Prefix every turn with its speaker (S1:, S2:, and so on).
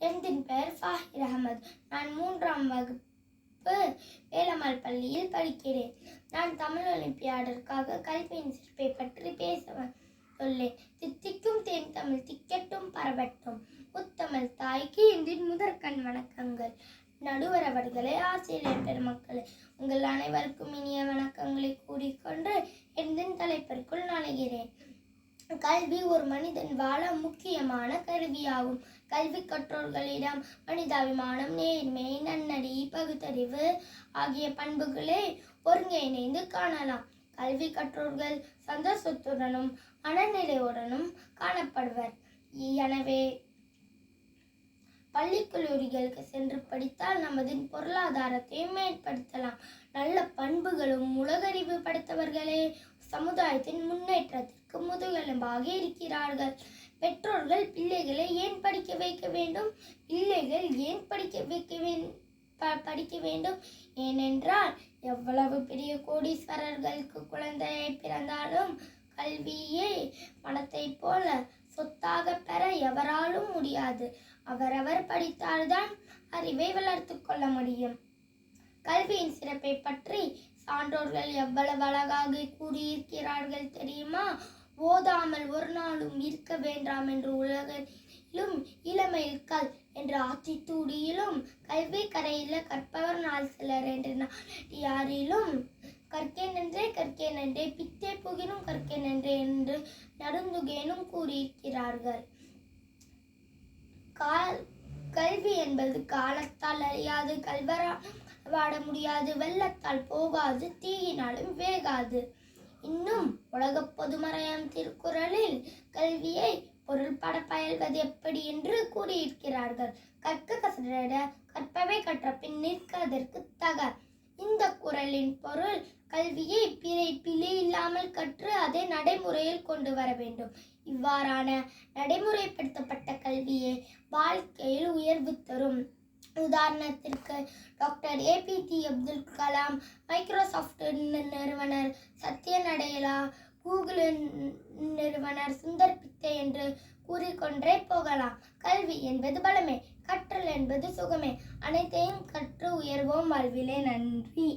S1: என் பெயர் ஃபாஹிர் அகமது. நான் 3ஆம் வகுப்பு வேலம்மாள் பள்ளியில் படிக்கிறேன். நான் தமிழ் ஒலிம்பியாடிற்காக கல்வியின் சிறப்பை பற்றி பேச உள்ளேன். தித்திக்கும் தேன் தமிழ் திக்கட்டும் பரவட்டும். முத்தமிழ் தாய்க்கு இன்றின் முதற்கண் வணக்கங்கள். நடுவர் அவர்களே, ஆசிரியர் பெருமக்களே, உங்கள் அனைவருக்கும் இனிய வணக்கங்களை கூறிக்கொண்டு என் தலைப்பிற்குள் நுழைகிறேன். கல்வி ஒரு மனிதன் வாழ முக்கியமான கருவியாகும். கல்வி கற்றோர்களிடம் மனிதாபிமானம், நேர்மை, நன்னடி, பகுத்தறிவு ஆகிய பண்புகளை ஒருங்கிணைந்து காணலாம். கல்வி கற்றோர்கள் சந்தோஷத்துடனும் மனநிறைவுடனும் காணப்படுவர். எனவே பள்ளி கல்லூரிகளுக்கு சென்று படித்தால் நமது பொருளாதாரத்தையும் மேம்படுத்தலாம். நல்ல பண்புகளும் உலகறிவு படைத்தவர்களே சமுதாயத்தின் முன்னேற்றத்திற்கு முதுகெலும்பாக இருக்கிறார்கள். பெற்றோர்கள் பிள்ளைகளை ஏன் படிக்க வைக்க வேண்டும்? பிள்ளைகள் ஏன் படிக்க வேண்டும்? ஏனென்றால் எவ்வளவு பெரிய கோடீஸ்வரர்களுக்கு குழந்தை பிறந்தாலும் கல்வியை பணத்தை போல சொத்தாக பெற எவராலும் முடியாது. அவரவர் படித்தால்தான் அறிவை வளர்த்து கொள்ள முடியும். கல்வியின் சிறப்பை பற்றி சான்றோர்கள் எவ்வளவு அழகாக கூறியிருக்கிறார்கள் தெரியுமா? ஓதாமல் ஒரு நாளும் இருக்க வேண்டாம் என்று உலகிலும் இளமையில் கல் என்ற ஆத்தித்தூடியிலும் கல்வி கரையில கற்பவர் நாள் சிலர் என்று யாரிலும் கற்கே நன்றே பித்தே புகினும் கற்கே நன்றே என்று நடுந்துகேனும் கூறியிருக்கிறார்கள். கல்வி என்பது காலத்தால் அழியாது, கல்வரால் வாட முடியாது, வெள்ளத்தால் போகாது, தீயினாலும் வேகாது. இன்னும் உலக பொதுமறையாம் திருக்குறளில் கல்வியை பொருள்பட பயில்வது எப்படி என்று கூறியிருக்கிறார்கள். கற்க கசட கற்பவை கற்ற பின் நிற்க அதற்கு தக. இந்த குறளின் பொருள் கல்வியை பிழை இல்லாமல் கற்று அதை நடைமுறையில் கொண்டு வர வேண்டும். இவ்வாறான நடைமுறைப்படுத்தப்பட்ட கல்வியை வாழ்க்கையில் உயர்வு தரும். உதாரணத்திற்கு doctor APJ Abdul Kalam, Microsoft நிறுவனர் சத்ய நடேலா, கூகுள் நிறுவனர் சுந்தர் பிச்சை என்று கூறிக்கொண்டே போகலாம். கல்வி என்பது பலமே, கற்றல் என்பது சுகமே. அனைத்தையும் கற்று உயர்வோம் வாழ்விலே. நன்றி.